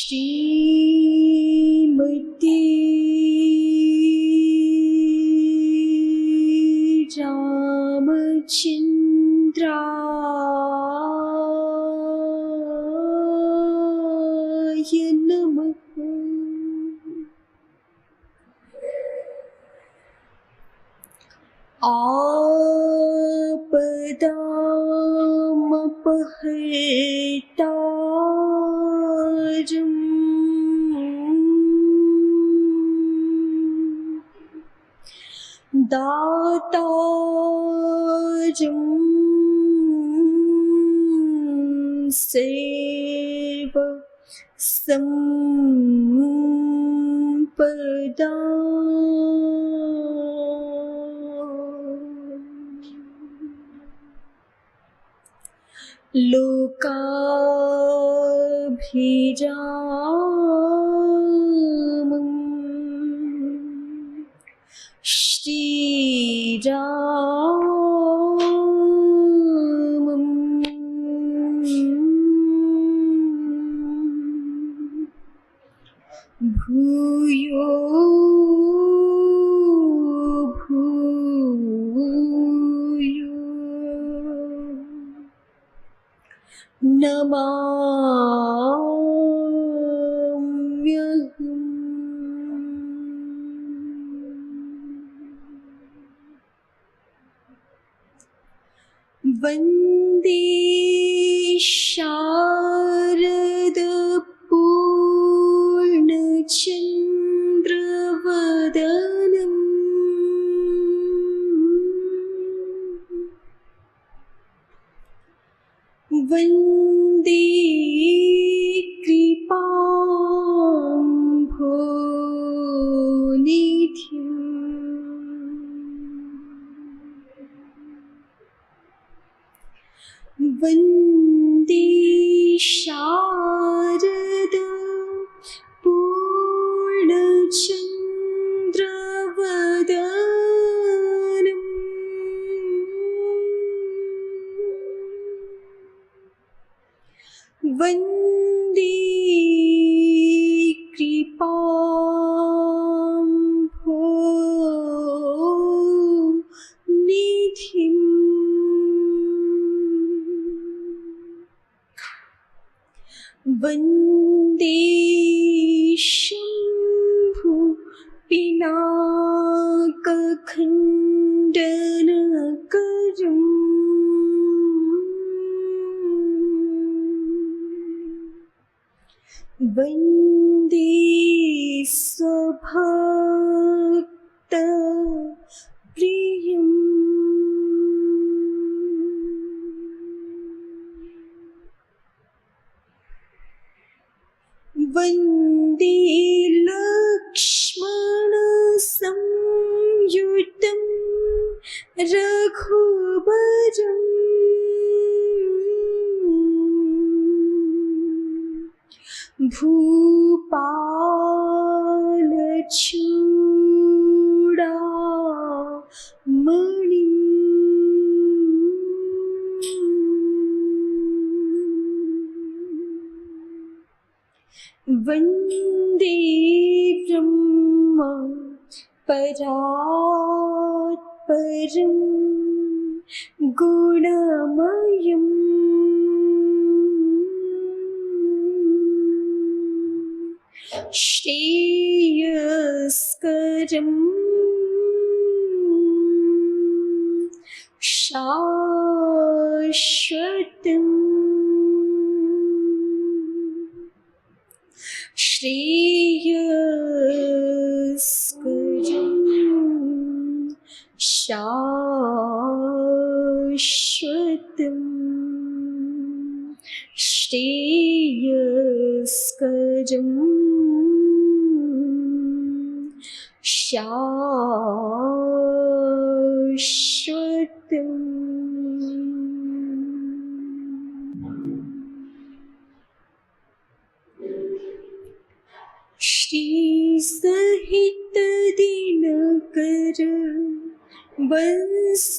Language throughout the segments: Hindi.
श्रीमती रामचंद्राय नमः। आपदामपहर्तारम् दातारम् सर्व संपदा लोकाभिरामं श्रीरामं भूयो भूयो नमाम्यहम्। वन्दे शारदपूर्णचन्द्रवदनम् वन्दे कृपाम्भोनिधिम् वन्दे शारदपूर्णचन्द्रवदनम् वन्दे कृपाम्भोनिधिम् वन्दे शम्भु पिनाकखण्डनकरम् वन्दे स्वभक्तप्रियम् वन्दे लक्ष्मणसंयुतं रघुबरम् भूपालचूडामणिम् वन्दे ब्रह्म परात्परं गुणमयम् श्रेयस्करं शाश्वतम् श्रेयस्करं शाश्वतम् श्रेयस्करं शाश्वतम्। श्री सहित दिनकर वंशभूषण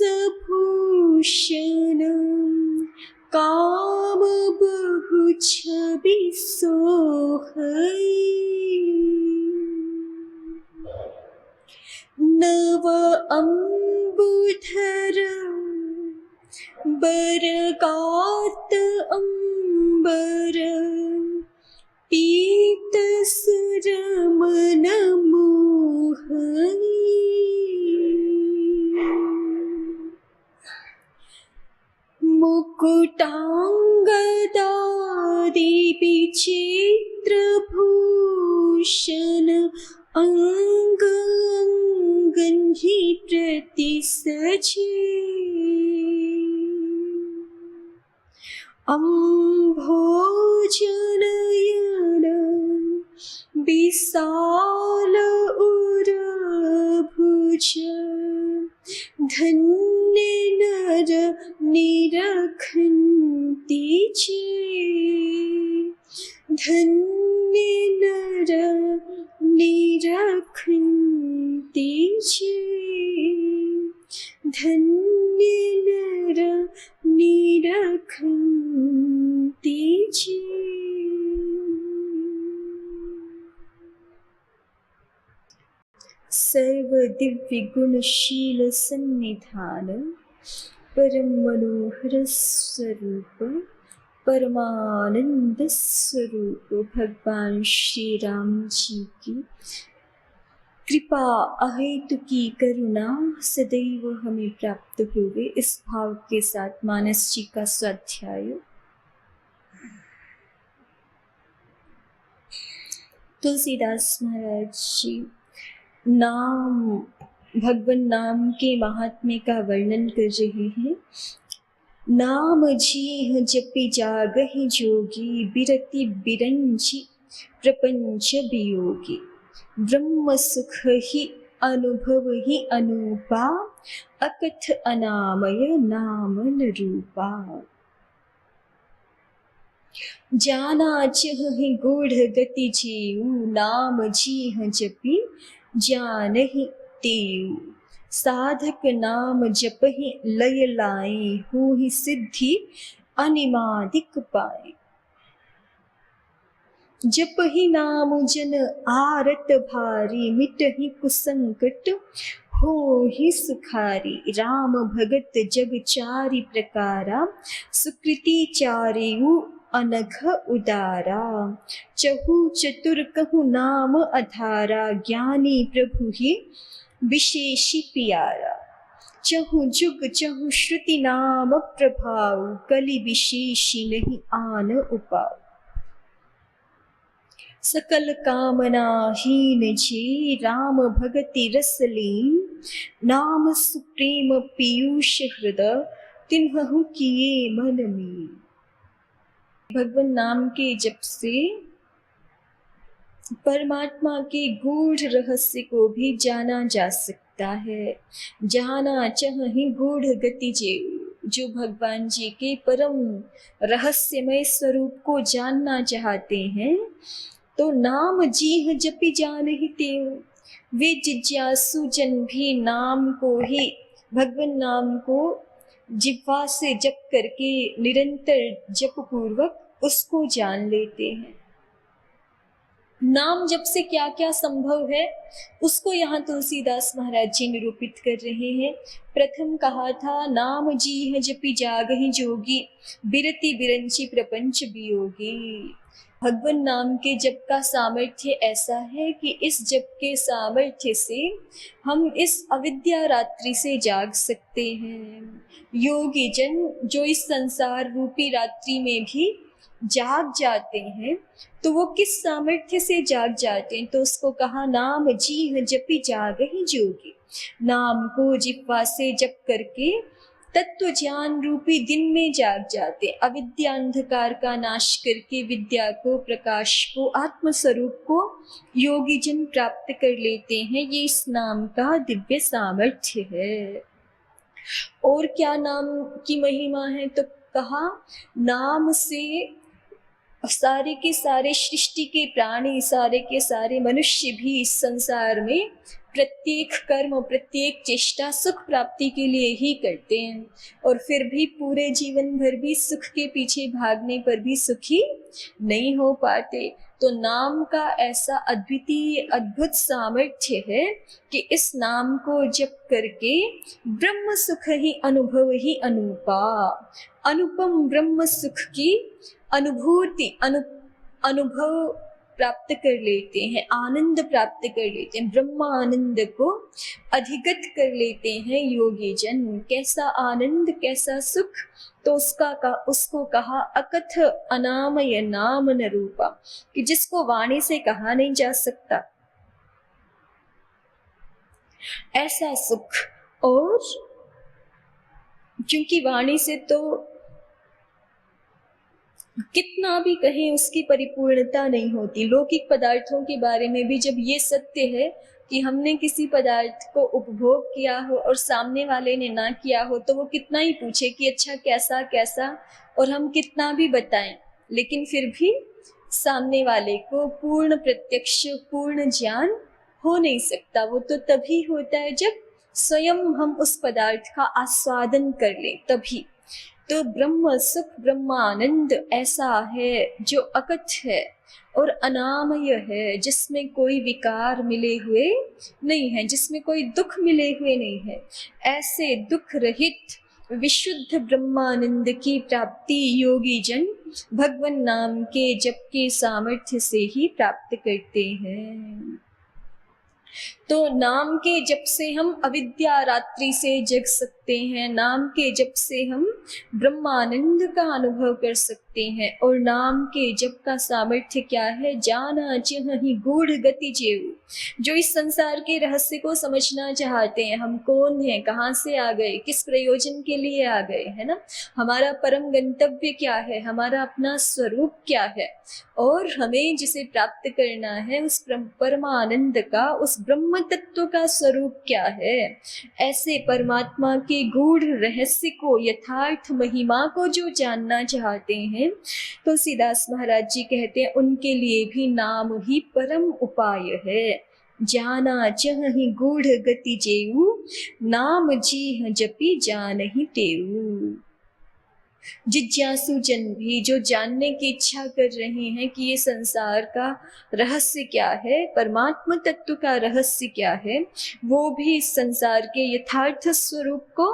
काम बहु छवि सोहई। नव अम्बुधर बरगात अम्बर, पीत सुरमन मोहई। मुकुटांगदादि विचित्र भूषण, अंग अंगहि प्रति सजे। अम्भोजनयन विशाल उरभुज, धन्य नर निरखन्ति चे। धन्य नर निरखन्ति चे। धन्य नर निरखन्ति चे। सर्व दिव्य गुणशील सन्निधान, परम मनोहर स्वरूप, परमानंद स्वरूप भगवान श्री राम जी की कृपा अहेतु की करुणा सदैव हमें प्राप्त होवे। इस भाव के साथ मानस जी का स्वाध्याय। तुलसीदास महाराज जी भगवान नाम के महात्म्य का वर्णन कर रहे हैं। नाम जीह जपि जागहि जोगी, बिरति बिरंचि प्रपंच वियोगी। ब्रह्म सुख ही अनुभव ही अनुपा, अकथ अनामय नाम न रूपा। जाना चहि गूढ़ गति जेऊ, नाम जीह जपि जानहि तेऊ। साधक नाम जपहि लय लाए, होहि सिद्धि अनिमादिक पाए। जपहि नाम जन आरत भारी, मिटहि कुसंकट होहि सुखारी। राम भगत जग चारि प्रकारा, सुकृति चारेउ अनघ उदारा। चहु चतुर कहु नाम अधारा, ज्ञानी प्रभु ही विशेषी प्यारा। चहु जुग चहु श्रुति नाम प्रभाव, कलि विशेषी नहीं आन उपाव। सकल कामना हीन जी, राम भगति रस लीन। नाम सुप्रेम पीयूष हृदय, तिन्हु किए मन मीन। भगवान नाम के जप से परमात्मा के गूढ़ रहस्य को भी जाना जा सकता है। जाना चहि गूढ़ गति जेऊ, जो भगवान जी के परम रहस्यमय स्वरूप को जानना चाहते हैं तो नाम जीह जपि जानहि तेऊ। वे जिज्ञासु जन भी नाम को ही, भगवान नाम को जिह्वा से जप करके निरंतर जप पूर्वक उसको जान लेते हैं। नाम जप से क्या क्या संभव है उसको यहाँ तुलसीदास महाराज जी निरूपित कर रहे हैं। प्रथम कहा था नाम जीह जपि जागहि जोगी, बिरति बिरंचि प्रपंच वियोगी। भगवान नाम के जप का सामर्थ्य ऐसा है कि इस जप के सामर्थ्य से हम इस अविद्या रात्रि से जाग सकते हैं। योगी जन जो इस संसार रूपी रात्रि में भी जाग जाते हैं तो वो किस सामर्थ्य से जाग जाते हैं, तो उसको कहा नाम जीह जपि जागहि जोगी। नाम को जिह्वा से जप करके तत्व ज्ञान रूपी दिन में जाग जाते, अविद्या अंधकार का नाश करके विद्या को, प्रकाश को, आत्म स्वरूप को योगी जन प्राप्त कर लेते हैं। ये इस नाम का दिव्य सामर्थ्य है। और क्या नाम की महिमा है, तो कहा नाम से सारे के सारे सृष्टि के प्राणी, सारे के सारे मनुष्य भी इस संसार में प्रत्येक कर्म और प्रत्येक चेष्टा सुख प्राप्ति के लिए ही करते हैं, और फिर भी पूरे जीवन भर भी सुख के पीछे भागने पर भी सुखी नहीं हो पाते। तो नाम का ऐसा अद्वितीय अद्भुत सामर्थ्य है कि इस नाम को जप करके ब्रह्म सुख ही अनुभव ही अनुपा, अनुपम ब्रह्म सुख की अनुभूति अनुभव प्राप्त कर लेते हैं, आनंद प्राप्त कर लेते हैं, ब्रह्मानंद को अधिगत कर लेते हैं योगी जन। कैसा आनंद, कैसा सुख, तो उसको कहा अकथ अनामय नाम न रूपा, कि जिसको वाणी से कहा नहीं जा सकता ऐसा सुख। और क्योंकि वाणी से तो कितना भी कहें उसकी परिपूर्णता नहीं होती। लौकिक पदार्थों के बारे में भी जब ये सत्य है कि हमने किसी पदार्थ को उपभोग किया हो और सामने वाले ने ना किया हो, तो वो कितना ही पूछे कि अच्छा कैसा कैसा, और हम कितना भी बताएं, लेकिन फिर भी सामने वाले को पूर्ण प्रत्यक्ष पूर्ण ज्ञान हो नहीं सकता। वो तो तभी होता है जब स्वयं हम उस पदार्थ का आस्वादन कर ले, तभी। तो ब्रह्म सुख ब्रह्मानंद ऐसा है जो अकथ है और अनामय है, जिसमें कोई विकार मिले हुए नहीं है, जिसमें कोई दुख मिले हुए नहीं है। ऐसे दुख रहित विशुद्ध ब्रह्मानंद की प्राप्ति योगी जन भगवान नाम के जप के सामर्थ्य से ही प्राप्त करते हैं। तो नाम के जप से हम अविद्या रात्रि से जग सकते हैं, नाम के जप से हम ब्रह्मानंद का अनुभव कर सकते हैं। और नाम के जप का सामर्थ्य क्या है? जाना चिन्हि गूढ़ गति जेऊ। जो इस संसार के रहस्य को समझना चाहते हैं, हम कौन हैं, कहाँ से आ गए, किस प्रयोजन के लिए आ गए, है ना, हमारा परम गंतव्य क्या है, हमारा अपना स्वरूप क्या है, और हमें जिसे प्राप्त करना है उस परमानंद का, उस ब्रह्म तत्व का स्वरूप क्या है, ऐसे परमात्मा के गूढ़ रहस्य को, यथार्थ महिमा को जो जानना चाहते हैं, तुलसीदास महाराज जी कहते हैं उनके लिए भी नाम ही परम उपाय है। जाना चहि गूढ़ गति जेऊ, नाम जी जपी जानहि तेऊ। जिज्ञासु जन भी जो जानने की इच्छा कर रहे हैं कि ये संसार का रहस्य क्या है, परमात्मा तत्व का रहस्य क्या है, वो भी इस संसार के यथार्थ स्वरूप को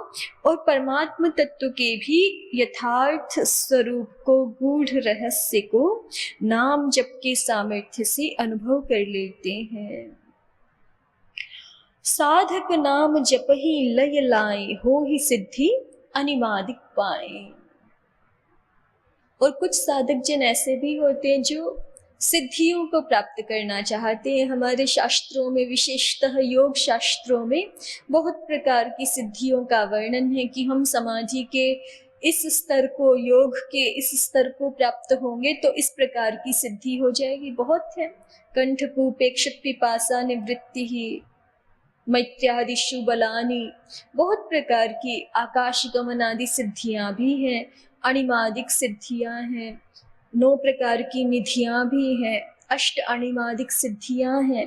और परमात्मा तत्व के भी यथार्थ स्वरूप को, गूढ़ रहस्य को नाम जप के सामर्थ्य से अनुभव कर लेते हैं। साधक नाम जप ही लय लाए, हो ही सिद्धि अनिमादिक पाए। और कुछ साधक जन ऐसे भी होते हैं जो सिद्धियों को प्राप्त करना चाहते हैं। हमारे शास्त्रों में, विशेषतः योग शास्त्रों में बहुत प्रकार की सिद्धियों का वर्णन है कि हम समाधि के इस स्तर को, योग के इस स्तर को प्राप्त होंगे तो इस प्रकार की सिद्धि हो जाएगी। बहुत है, कंठकूपेक्षित पिपासा निवृत्ति ही, मैत्र्यादिषु बलानि, बहुत प्रकार की आकाश गमन आदि सिद्धियां भी हैं, अणिमादिक सिद्धियां हैं, 9 प्रकार की निधियां भी हैं, 8 अणिमादिक सिद्धियां हैं।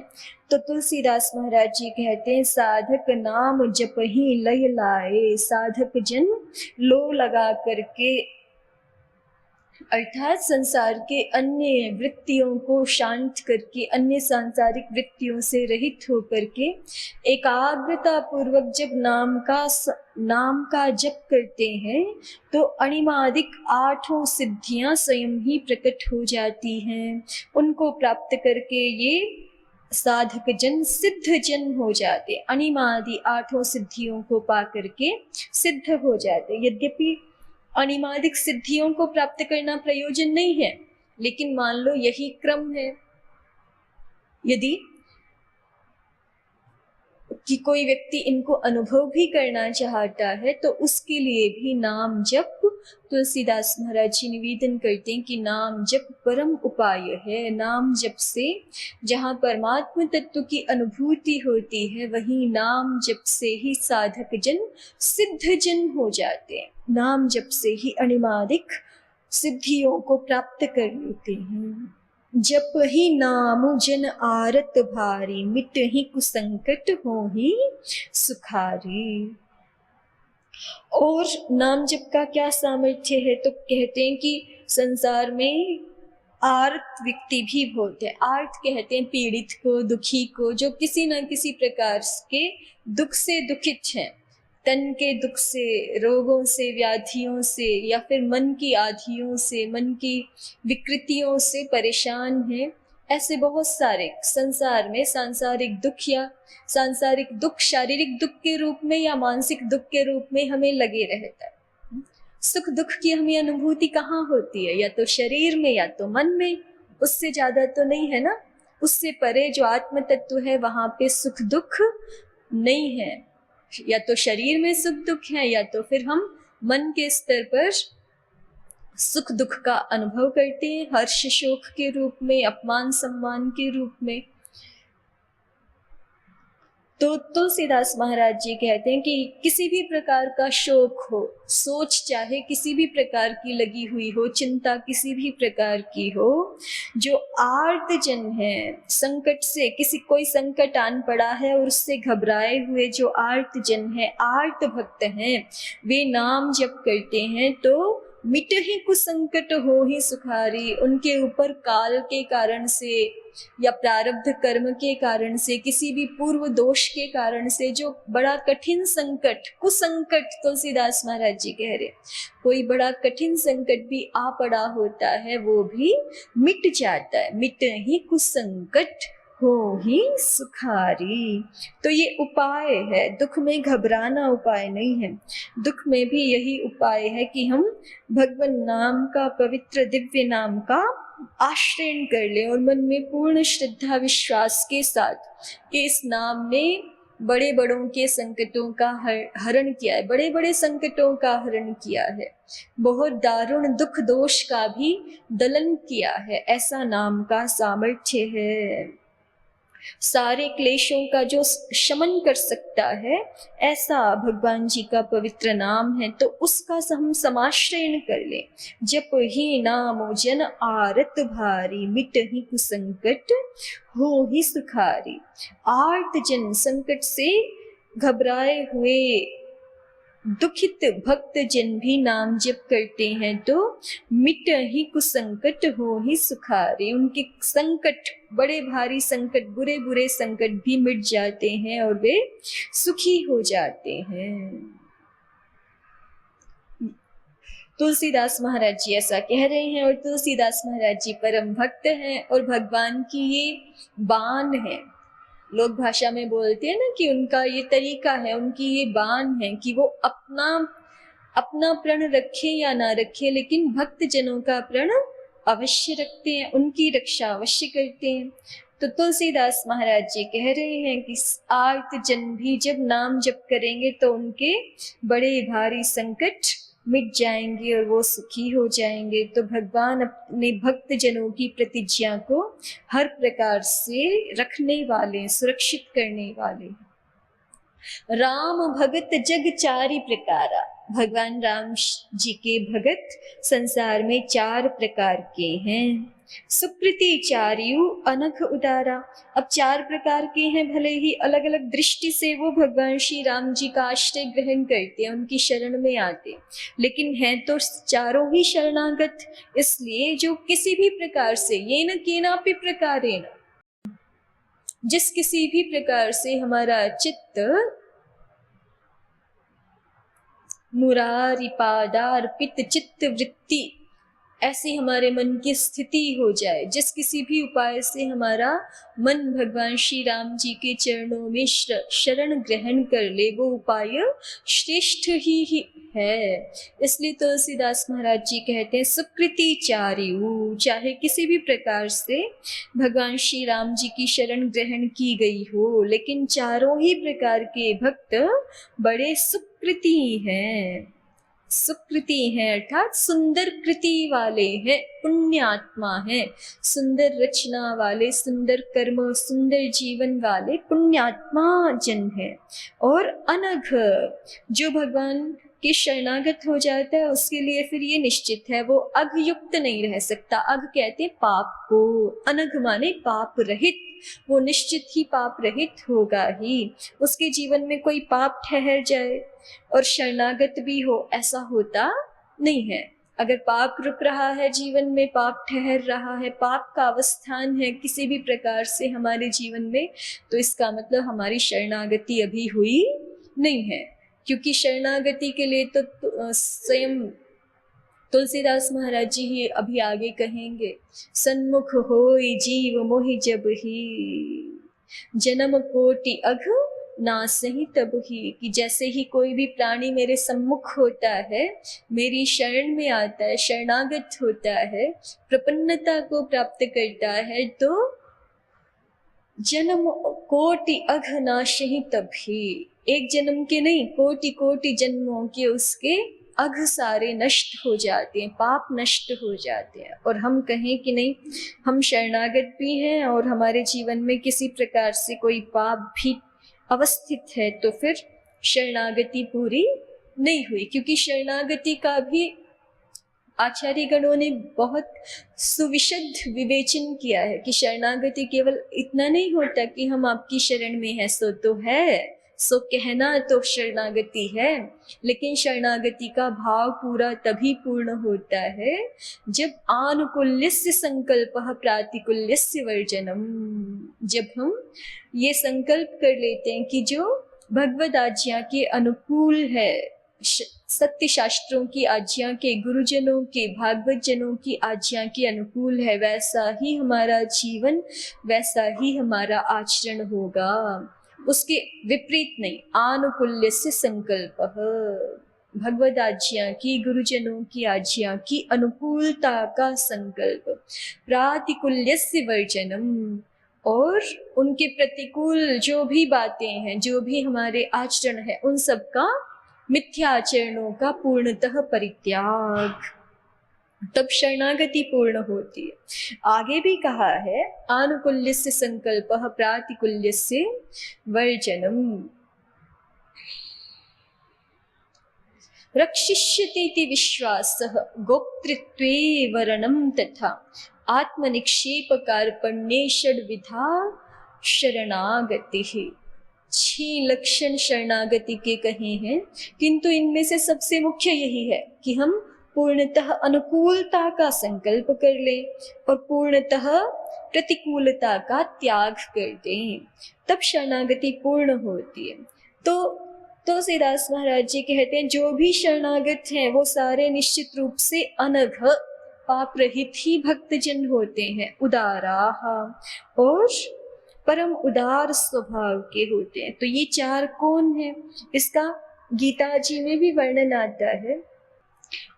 तो तुलसीदास महाराज जी कहते हैं साधक नाम जप ही लय लाए। साधक जन लो लगा करके, अर्थात संसार के अन्य वृत्तियों को शांत करके, अन्य सांसारिक वृत्तियों से रहित होकर के एकाग्रता पूर्वक जब नाम का जप करते हैं तो अणिमादिक 8 सिद्धियां स्वयं ही प्रकट हो जाती हैं। उनको प्राप्त करके ये साधक जन सिद्ध जन हो जाते, अणिमादि 8 सिद्धियों को पा करके सिद्ध हो जाते। यद्यपि अणिमादिक सिद्धियों को प्राप्त करना प्रयोजन नहीं है, लेकिन मान लो यही क्रम है, यदि कि कोई व्यक्ति इनको अनुभव भी करना चाहता है तो उसके लिए भी नाम जप, तुलसीदास महाराज जी निवेदन करते हैं कि नाम जप परम उपाय है। नाम जप से जहाँ परमात्मा तत्व की अनुभूति होती है, वहीं नाम जप से ही साधक जन सिद्ध जन हो जाते हैं। नाम जप से ही अणिमादिक सिद्धियों को प्राप्त कर लेते हैं। जपहि नाम जन आरत भारी, मिटहि कुसंकट होहि सुखारी। और नाम जप का क्या सामर्थ्य है, तो कहते हैं कि संसार में आर्त व्यक्ति भी बहुत है। आर्त कहते हैं पीड़ित को, दुखी को, जो किसी न किसी प्रकार के दुख से दुखित हैं। तन के दुख से, रोगों से, व्याधियों से, या फिर मन की आधियों से, मन की विकृतियों से परेशान हैं। ऐसे बहुत सारे संसार में सांसारिक दुख, या सांसारिक दुख शारीरिक दुख के रूप में या मानसिक दुख के रूप में हमें लगे रहता है। सुख दुख की हमें अनुभूति कहाँ होती है? या तो शरीर में या तो मन में, उससे ज्यादा तो नहीं है ना। उससे परे जो आत्म तत्व है वहां पे सुख दुख नहीं है। या तो शरीर में सुख दुख है, या तो फिर हम मन के स्तर पर सुख दुख का अनुभव करते हैं, हर्ष शोक के रूप में, अपमान सम्मान के रूप में। तो तुलसीदास महाराज जी कहते हैं कि किसी भी प्रकार का शोक हो, सोच चाहे किसी भी प्रकार की लगी हुई हो, चिंता किसी भी प्रकार की हो, जो आर्त जन है, संकट से, किसी कोई संकट आन पड़ा है और उससे घबराए हुए जो आर्त जन है, आर्त भक्त हैं, वे नाम जप करते हैं तो मिटहि कुसंकट होहि सुखारी। उनके ऊपर काल के कारण से या प्रारब्ध कर्म के कारण से, किसी भी पूर्व दोष के कारण से जो बड़ा कठिन संकट, कुसंकट तुलसीदास महाराज जी कह रहे, कोई बड़ा कठिन संकट भी आ पड़ा होता है वो भी मिट जाता है। मिट ही कुसंकट हो ही सुखारी। तो ये उपाय है, दुख में घबराना उपाय नहीं है। दुख में भी यही उपाय है कि हम भगवान नाम का, पवित्र दिव्य नाम का आश्रय कर ले, और मन में पूर्ण श्रद्धा विश्वास के साथ कि इस नाम ने बड़े बड़ों के संकटों का हरण किया है, बड़े बड़े संकटों का हरण किया है, बहुत दारुण दुख दोष का भी दलन किया है। ऐसा नाम का सामर्थ्य है, सारे क्लेशों का जो शमन कर सकता है, ऐसा भगवान जी का पवित्र नाम है। तो उसका हम समाश्रयण कर ले। जप ही नाम जन आरत भारी, मिट ही कुसंकट हो ही सुखारी। आर्त जन, संकट से घबराए हुए दुखित भक्त जन भी नाम जप करते हैं तो मिट ही कुसंकट हो ही सुखारे। उनके संकट, बड़े भारी संकट, बुरे बुरे संकट भी मिट जाते हैं और वे सुखी हो जाते हैं। तुलसीदास महाराज जी ऐसा कह रहे हैं, और तुलसीदास महाराज जी परम भक्त हैं और भगवान की ये बान है। लोग भाषा में बोलते हैं ना कि उनका ये तरीका है, उनकी ये बान है कि वो अपना प्रण रखे या ना रखे, लेकिन भक्त जनों का प्रण अवश्य रखते हैं, उनकी रक्षा अवश्य करते हैं। तो तुलसीदास महाराज जी कह रहे हैं कि आर्त जन भी जब नाम जप करेंगे तो उनके बड़े भारी संकट मिट जाएंगे और वो सुखी हो जाएंगे। तो भगवान अपने भक्त जनों की प्रतिज्ञा को हर प्रकार से रखने वाले, सुरक्षित करने वाले। राम भगत जग चारि प्रकारा, भगवान राम जी के भगत संसार में 4 प्रकार के हैं। सुकृति चार्यु अनघ उदारा, अब 4 प्रकार के हैं, भले ही अलग अलग दृष्टि से वो भगवान श्री राम जी का आश्रय ग्रहण करते हैं, उनकी शरण में आते, लेकिन हैं तो चारों ही शरणागत। इसलिए जो किसी भी प्रकार से, ये न केनापि प्रकारेण, जिस किसी भी प्रकार से हमारा चित्त मुरारी पादार्पित चित्त वृत्ति, ऐसी हमारे मन की स्थिति हो जाए, जिस किसी भी उपाय से हमारा मन भगवान श्री राम जी के चरणों में शरण ग्रहण कर ले, वो उपाय श्रेष्ठ ही है। इसलिए तुलसीदास महाराज जी कहते हैं सुकृति चार्यु, चाहे किसी भी प्रकार से भगवान श्री राम जी की शरण ग्रहण की गई हो, लेकिन चारों ही प्रकार के भक्त बड़े सुकृति हैं। सुकृति हैं अर्थात सुंदर कृति वाले हैं, पुण्यात्मा हैं, सुंदर रचना वाले, सुंदर कर्म, सुंदर जीवन वाले पुण्यात्मा जन हैं। और अनघ, जो भगवान कि शरणागत हो जाता है उसके लिए फिर ये निश्चित है वो अघयुक्त नहीं रह सकता। अघ कहते हैं पाप को, अनघ माने पाप रहित, वो निश्चित ही पाप रहित होगा ही। उसके जीवन में कोई पाप ठहर जाए और शरणागत भी हो, ऐसा होता नहीं है। अगर पाप रुक रहा है जीवन में, पाप ठहर रहा है, पाप का अवस्थान है किसी भी प्रकार से हमारे जीवन में, तो इसका मतलब हमारी शरणागति अभी हुई नहीं है। क्योंकि शरणागति के लिए तो स्वयं तुलसीदास महाराज जी ही अभी आगे कहेंगे, सन्मुख होई जीव मोहि जब ही, जन्म कोटि अघ नासहि तब ही। कि जैसे ही कोई भी प्राणी मेरे सम्मुख होता है, मेरी शरण में आता है, शरणागत होता है, प्रपन्नता को प्राप्त करता है, तो जन्म कोटि अघ नासहि तब ही। एक जन्म के नहीं, कोटि कोटि जन्मों के उसके अघ सारे नष्ट हो जाते हैं, पाप नष्ट हो जाते हैं। और हम कहें कि नहीं, हम शरणागत भी हैं और हमारे जीवन में किसी प्रकार से कोई पाप भी अवस्थित है, तो फिर शरणागति पूरी नहीं हुई। क्योंकि शरणागति का भी आचार्य गणों ने बहुत सुविशद विवेचन किया है कि शरणागति केवल इतना नहीं होता कि हम आपकी शरण में है सो तो है, सो कहना तो शरणागति है, लेकिन शरणागति का भाव पूरा तभी पूर्ण होता है जब आनुकूल्यस्य संकल्पः प्रातिकूल्यस्य वर्जनम। जब हम ये संकल्प कर लेते हैं कि जो भगवद आज्ञा के अनुकूल है, सत्य शास्त्रों की आज्ञा के, गुरुजनों के, भागवत जनों की आज्ञा के अनुकूल है, वैसा ही हमारा जीवन, वैसा ही हमारा आचरण होगा, उसके विपरीत नहीं। आनुकूल्यस्य संकल्पः, भगवद आज्ञा की, गुरुजनों की आज्ञा की अनुकूलता का संकल्प, प्रातिकूल्यस्य वर्जनम, और उनके प्रतिकूल जो भी बातें हैं, जो भी हमारे आचरण है, उन सब का, मिथ्याचरणों का पूर्णतः परित्याग, तब शरणागति पूर्ण होती है। आगे भी कहा है, आनुकूल्यस्य संकल्पः प्रातिकूल्यस्य वर्जनम, रक्षिष्यतीति विश्वासः गोप्तृत्वे वरणं तथा आत्मनिक्षेप कार्पण्ये षड्विधा शरणागतिः। 6 लक्षण शरणागति के कहे हैं, किंतु इनमें से सबसे मुख्य यही है कि हम पूर्णतः अनुकूलता का संकल्प कर लें और पूर्णतः प्रतिकूलता का त्याग कर दें, तब शरणागति पूर्ण होती है। तो तुलसीदास महाराज जी कहते हैं, जो भी शरणागत हैं वो सारे निश्चित रूप से अनघ पाप रहित ही भक्तजन होते हैं, उदाराः, और परम उदार स्वभाव के होते हैं। तो ये 4 कौन है, इसका गीता जी में भी वर्णन आता है।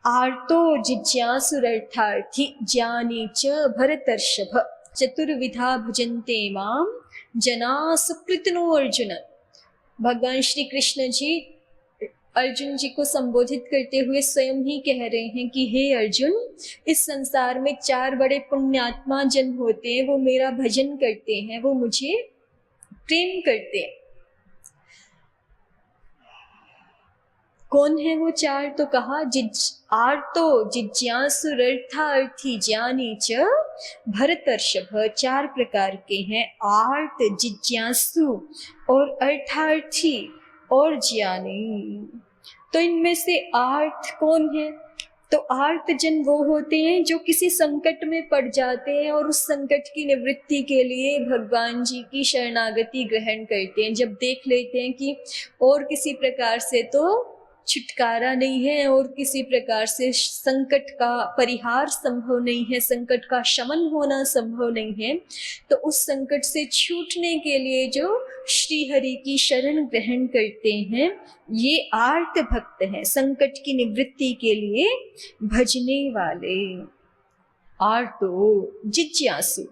आर्तो जिज्ञासुरर्थार्थी ज्ञानी च भरतर्षभ, चतुर्विधा भजन्ते मां जना सुकृतनो अर्जुन। भगवान श्री कृष्ण जी अर्जुन जी को संबोधित करते हुए स्वयं ही कह रहे हैं कि हे अर्जुन, इस संसार में 4 बड़े पुण्यात्मा जन होते हैं, वो मेरा भजन करते हैं, वो मुझे प्रेम करते हैं। कौन है वो 4? तो कहा आर्तो जिज्ञासुरर्थार्थी ज्ञानी च भरतर्षभ। 4 प्रकार के हैं, आर्त, जिज्ञासु और अर्थार्थी और ज्ञानी। तो इनमें से आर्त कौन है? तो आर्त जन वो होते हैं जो किसी संकट में पड़ जाते हैं और उस संकट की निवृत्ति के लिए भगवान जी की शरणागति ग्रहण करते हैं। जब देख लेते हैं कि और किसी प्रकार से तो छुटकारा नहीं है और किसी प्रकार से संकट का परिहार संभव नहीं है, संकट का शमन होना संभव नहीं है, तो उस संकट से छूटने के लिए जो श्री हरि की शरण ग्रहण करते हैं, ये आर्त भक्त हैं, संकट की निवृत्ति के लिए भजने वाले। आर्तो जिज्ञासु।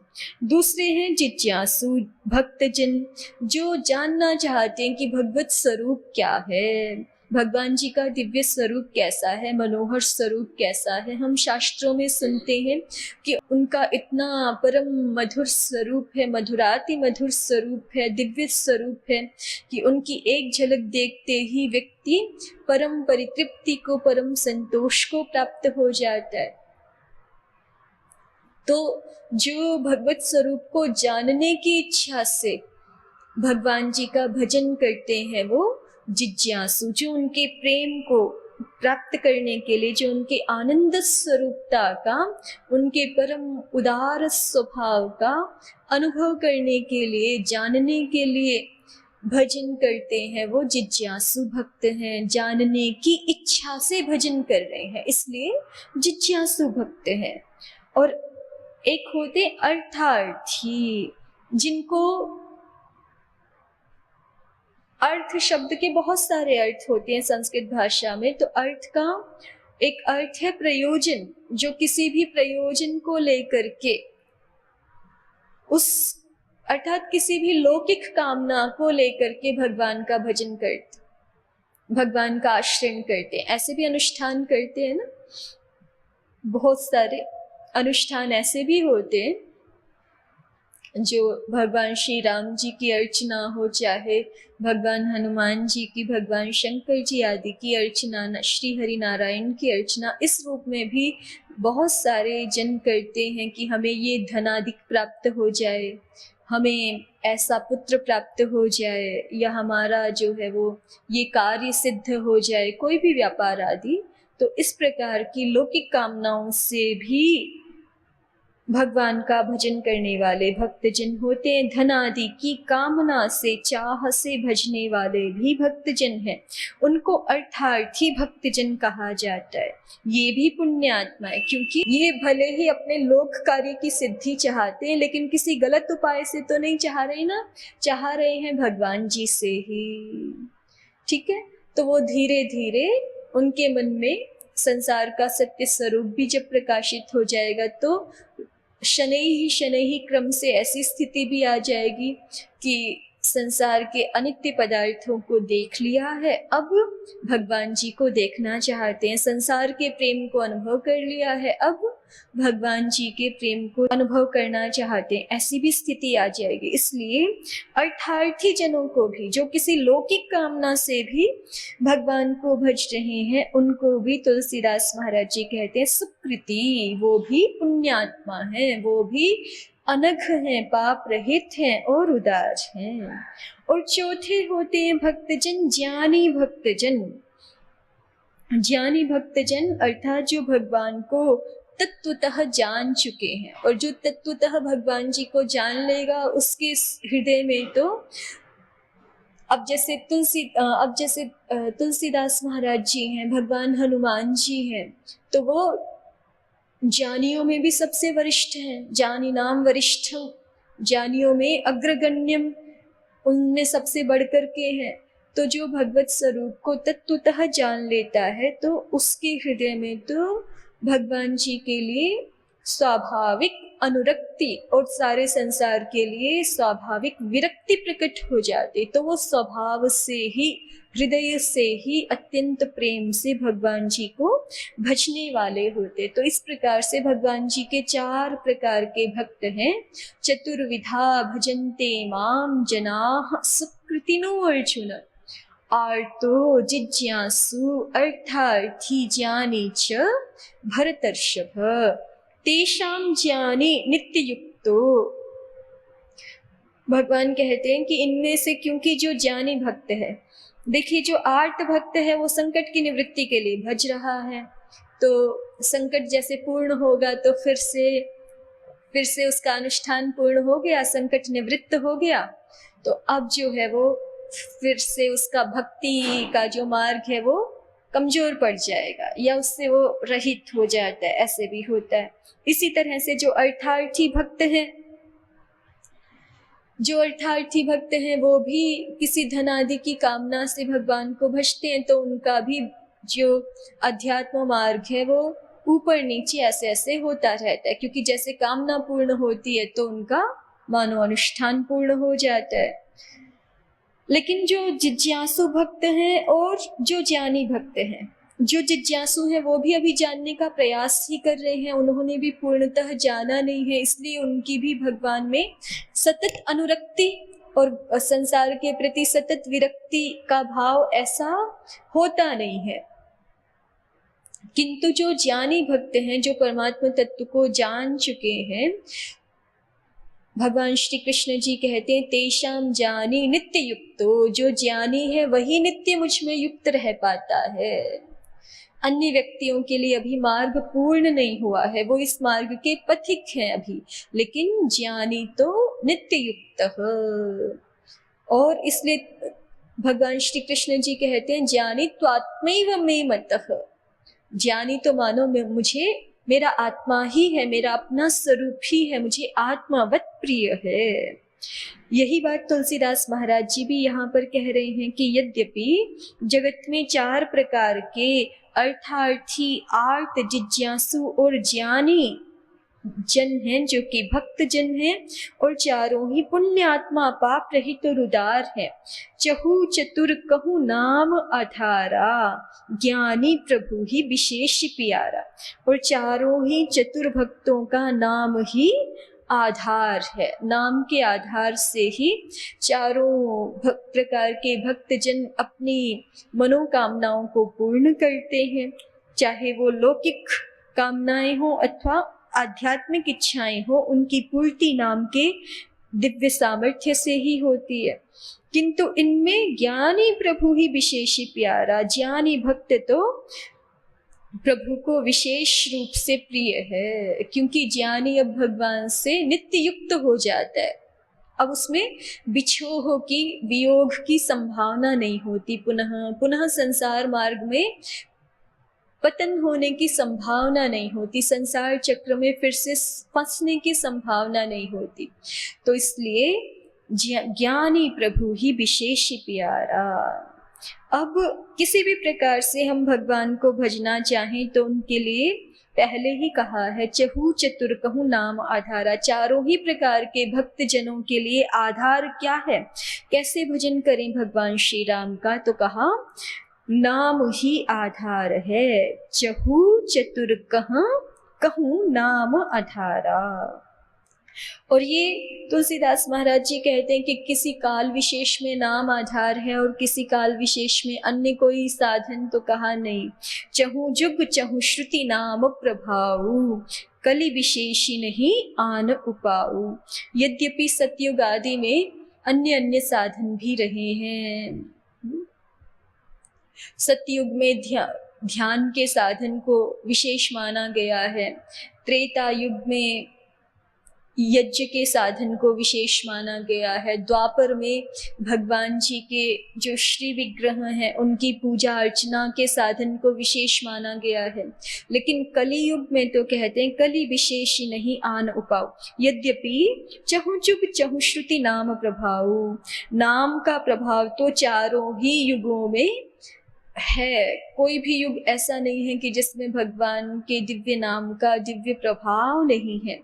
दूसरे हैं जिज्ञासु भक्तजन, जो जानना चाहते हैं कि भगवत स्वरूप क्या है, भगवान जी का दिव्य स्वरूप कैसा है, मनोहर स्वरूप कैसा है। हम शास्त्रों में सुनते हैं कि उनका इतना परम मधुर स्वरूप है, मधुराति मधुर स्वरूप है, दिव्य स्वरूप है कि उनकी एक झलक देखते ही व्यक्ति परम परितृप्ति को, परम संतोष को प्राप्त हो जाता है। तो जो भगवत स्वरूप को जानने की इच्छा से भगवान जी का भजन करते हैं, वो जिज्ञासु, जो उनके प्रेम को प्राप्त करने के लिए, जो उनके आनंद स्वरूपता का, उनके परम उदार स्वभाव का अनुभव करने के लिए, जानने के लिए भजन करते हैं, वो जिज्ञासु भक्त हैं। जानने की इच्छा से भजन कर रहे हैं, इसलिए जिज्ञासु भक्त हैं। और एक होते अर्थार्थी, जिनको अर्थ शब्द के बहुत सारे अर्थ होते हैं संस्कृत भाषा में। तो अर्थ का एक अर्थ है प्रयोजन, जो किसी भी प्रयोजन को लेकर के उस अर्थात किसी भी लौकिक कामना को लेकर के भगवान का भजन करते, भगवान का आश्रय करते। ऐसे भी अनुष्ठान करते हैं ना, बहुत सारे अनुष्ठान ऐसे भी होते हैं जो भगवान श्री राम जी की अर्चना हो, चाहे भगवान हनुमान जी की, भगवान शंकर जी आदि की अर्चना, श्री हरि नारायण की अर्चना, इस रूप में भी बहुत सारे जन करते हैं कि हमें ये धनादिक प्राप्त हो जाए, हमें ऐसा पुत्र प्राप्त हो जाए, या हमारा जो है वो ये कार्य सिद्ध हो जाए, कोई भी व्यापार आदि। तो इस प्रकार की लौकिक कामनाओं से भी भगवान का भजन करने वाले भक्तजन होते हैं। धन आदि की कामना से, चाह से भजने वाले भी भक्तजन हैं, उनको अर्थार्थी भक्तजन कहा जाता है। ये भी पुण्यात्मा है, क्योंकि ये भले ही अपने लोक कार्य की सिद्धि चाहते हैं, लेकिन किसी गलत उपाय से तो नहीं चाह रहे ना, चाह रहे हैं भगवान जी से ही। ठीक है, तो वो धीरे धीरे उनके मन में संसार का सत्य स्वरूप भी जब प्रकाशित हो जाएगा, तो शनैः ही क्रम से ऐसी स्थिति भी आ जाएगी कि संसार के अनित्य पदार्थों को देख लिया है, अब भगवान जी को देखना चाहते हैं। संसार के प्रेम को अनुभव कर लिया है, अब भगवान जी के प्रेम को अनुभव करना चाहते हैं, ऐसी भी स्थिति आ जाएगी। इसलिए अर्थार्थी जनों को भी, जो किसी लौकिक कामना से भी भगवान को भज रहे हैं, उनको भी तुलसीदास महाराज जी कहते हैं सुकृति, वो भी पुण्यात्मा है, वो भी अनघ हैं, पाप रहित हैं और उदार हैं। और चौथे होते हैं भक्तजन, ज्ञानी भक्तजन। ज्ञानी भक्तजन अर्थात जो भगवान को तत्वतः जान चुके हैं, और जो तत्वतः भगवान जी को जान लेगा, उसके हृदय में तो अब जैसे तुलसीदास महाराज जी हैं, भगवान हनुमान जी हैं, तो वो ज्ञानियों में भी सबसे वरिष्ठ हैं। ज्ञानी नाम वरिष्ठम, ज्ञानियों में अग्रगण्यम, उनमें सबसे बढ़कर के हैं। तो जो भगवत स्वरूप को तत्वतः जान लेता है, तो उसके हृदय में तो भगवान जी के लिए स्वाभाविक अनुरक्ति और सारे संसार के लिए स्वाभाविक विरक्ति प्रकट हो जाती। तो वो स्वभाव से ही, हृदय से ही अत्यंत प्रेम से भगवान जी को भजने वाले होते। तो इस प्रकार से भगवान जी के 4 प्रकार के भक्त हैं। चतुर्विधा भजन्ते माम जनाः सुकृतिनो अर्जुन, आर्तो जिज्ञासु अर्थार्थी ज्ञानी च भरतर्षभ, तेषां ज्ञानी नित्य युक्तो। भगवान कहते हैं कि इनमें से, क्योंकि जो ज्ञानी भक्त है, देखिए जो आर्त भक्त है वो संकट की निवृत्ति के लिए भज रहा है, तो संकट जैसे पूर्ण होगा तो फिर से उसका अनुष्ठान पूर्ण हो गया, संकट निवृत्त हो गया, तो अब जो है वो फिर से उसका भक्ति का जो मार्ग है वो कमजोर पड़ जाएगा, या उससे वो रहित हो जाता है, ऐसे भी होता है। इसी तरह से जो अर्थार्थी भक्त हैं, वो भी किसी धन आदि की कामना से भगवान को भजते हैं, तो उनका भी जो अध्यात्म मार्ग है वो ऊपर नीचे ऐसे ऐसे होता रहता है, क्योंकि जैसे कामना पूर्ण होती है तो उनका मानो अनुष्ठान पूर्ण हो जाता है। लेकिन जो जिज्ञासु भक्त हैं और जो ज्ञानी भक्त हैं, जो जिज्ञासु हैं वो भी अभी जानने का प्रयास ही कर रहे हैं, उन्होंने भी पूर्णतः जाना नहीं है, इसलिए उनकी भी भगवान में सतत अनुरक्ति और संसार के प्रति सतत विरक्ति का भाव ऐसा होता नहीं है। किंतु जो ज्ञानी भक्त हैं, जो परमात्मा तत्व को जान चुके हैं, भगवान श्री कृष्ण जी कहते हैं तेषाम ज्ञानी नित्य युक्तो, जो ज्ञानी है वही नित्य मुझ में युक्त रह पाता है। अन्य व्यक्तियों के लिए अभी मार्ग पूर्ण नहीं हुआ है, वो इस मार्ग के पथिक हैं अभी, लेकिन ज्ञानी तो नित्य युक्त है। और इसलिए भगवान श्री कृष्ण जी कहते हैं ज्ञानी त्वात्मैव मे मतः, ज्ञानी तो मानो मुझे मेरा आत्मा ही है, मेरा अपना स्वरूप ही है, मुझे आत्मावत प्रिय है। यही बात तुलसीदास महाराज जी भी यहाँ पर कह रहे हैं कि यद्यपि जगत में 4 प्रकार के अर्थार्थी, आर्त, जिज्ञासु और ज्ञानी जन हैं, जो कि भक्त जन हैं, और चारों ही पुण्यात्मा, पाप रहित और उदार है। चहु चतुर कहु नाम आधारा, ज्ञानी प्रभु ही विशेष प्यारा। और चारों ही चतुर भक्तों का नाम ही आधार है, नाम के आधार से ही चारों प्रकार के भक्तजन अपनी मनोकामनाओं को पूर्ण करते हैं, चाहे वो लौकिक कामनाएं हो अथवा आध्यात्मिक इच्छाएं हो, उनकी पूर्ति नाम के दिव्य सामर्थ्य से ही होती है। किंतु इनमें ज्ञानी प्रभु ही विशेष प्यारा, ज्ञानी भक्त तो प्रभु को विशेष रूप से प्रिय है, क्योंकि ज्ञानी अब भगवान से नित्य युक्त हो जाता है, अब उसमें बिछोह की, वियोग की संभावना नहीं होती, पुनः संसार मार्ग में पतन होने की संभावना नहीं होती, संसार चक्र में फिर से फंसने की संभावना नहीं होती। तो इसलिए ज्ञानी प्रभु ही विशेष प्यारा। अब किसी भी प्रकार से हम भगवान को भजना चाहें तो उनके लिए पहले ही कहा है चहु चतुर कहु नाम आधारा, चारों ही प्रकार के भक्त जनों के लिए आधार क्या है, कैसे भजन करें भगवान श्री राम का, तो कहा नाम ही आधार है, चहु चतुर कहूँ नाम आधारा। और ये तुलसीदास महाराज जी कहते हैं कि किसी काल विशेष में नाम आधार है और किसी काल विशेष में अन्य कोई साधन तो कहा नहीं। चहु जुग चहु श्रुति नाम प्रभाऊ, कलि विशेषी नहीं आन उपाऊ। यद्यपि सतयुग आदि में अन्य अन्य साधन भी रहे हैं, सतयुग में ध्यान के साधन को विशेष माना गया है, त्रेता युग में यज्ञ के साधन को विशेष माना गया है, द्वापर में भगवान जी के जो श्री विग्रह हैं उनकी पूजा अर्चना के साधन को विशेष माना गया है। लेकिन कली युग में तो कहते हैं कली विशेष नहीं आन उपाऊ। यद्यपि चहु जुग चहु श्रुति नाम प्रभाऊ, नाम का प्रभाव तो चारों ही युगों में है, कोई भी युग ऐसा नहीं है कि जिसमें भगवान के दिव्य नाम का दिव्य प्रभाव नहीं है।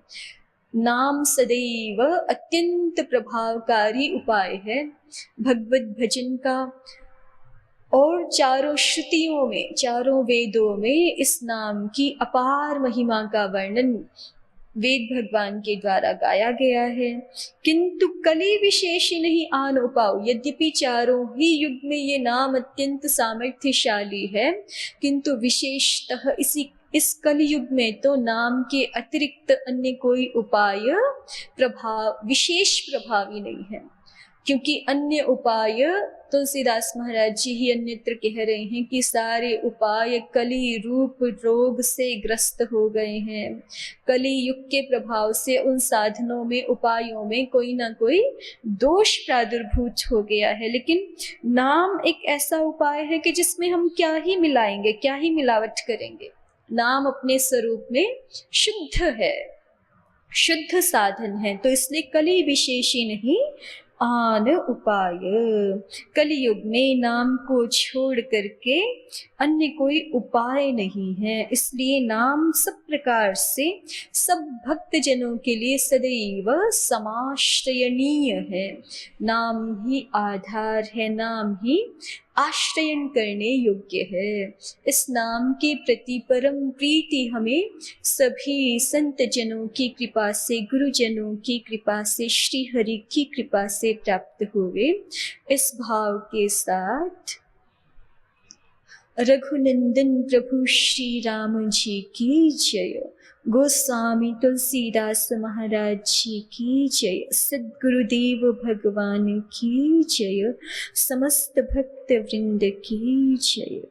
नाम सदैव अत्यंत प्रभावकारी उपाय है भगवत भजन का, और चारों श्रुतियों में, चारों वेदों में इस नाम की अपार महिमा का वर्णन वेद भगवान के द्वारा गाया गया है। किंतु कली विशेष नहीं आन उपाऊ, यद्यपि चारों ही युग में ये नाम अत्यंत सामर्थ्यशाली है, किंतु विशेषतः इस कलयुग में तो नाम के अतिरिक्त अन्य कोई उपाय विशेष प्रभावी नहीं है, क्योंकि अन्य उपाय तुलसीदास महाराज जी ही अन्यत्र कह रहे हैं कि सारे उपाय कली रूप रोग से ग्रस्त हो गए हैं। कली युग के प्रभाव से उन साधनों में, उपायों में कोई ना कोई दोष प्रादुर्भूत हो गया है। लेकिन नाम एक ऐसा उपाय है कि जिसमें हम क्या ही मिलाएंगे, क्या ही मिलावट करेंगे। नाम अपने स्वरूप में शुद्ध है, शुद्ध साधन है, तो इसलिए कली विशेषी नहीं आन उपाय। कलयुग में नाम को छोड़ करके अन्य कोई उपाय नहीं है, इसलिए नाम सब प्रकार से सब भक्त जनों के लिए सदैव समाश्रयणीय है। नाम ही आधार है, नाम ही आश्रयन करने योग्य है। इस नाम के प्रति परम प्रीति हमें सभी संत जनों की कृपा से, गुरुजनों की कृपा से, श्री हरि की कृपा से प्राप्त हुए। इस भाव के साथ रघुनंदन प्रभु श्री राम जी की जय, गोस्वामी तुलसीदास महाराज जी की जय, सद्गुरुदेव भगवान की जय, समस्त भक्त वृंद की जय।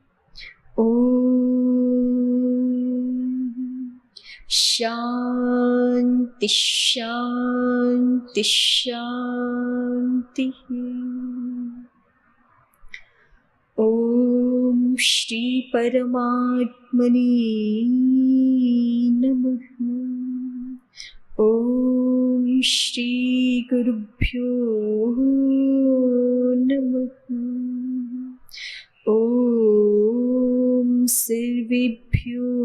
ओम शांति शांति शांति। ओम श्री परमात्मने नमः। ओम श्री गुरुभ्यो नमः। ओम सर्वेभ्यो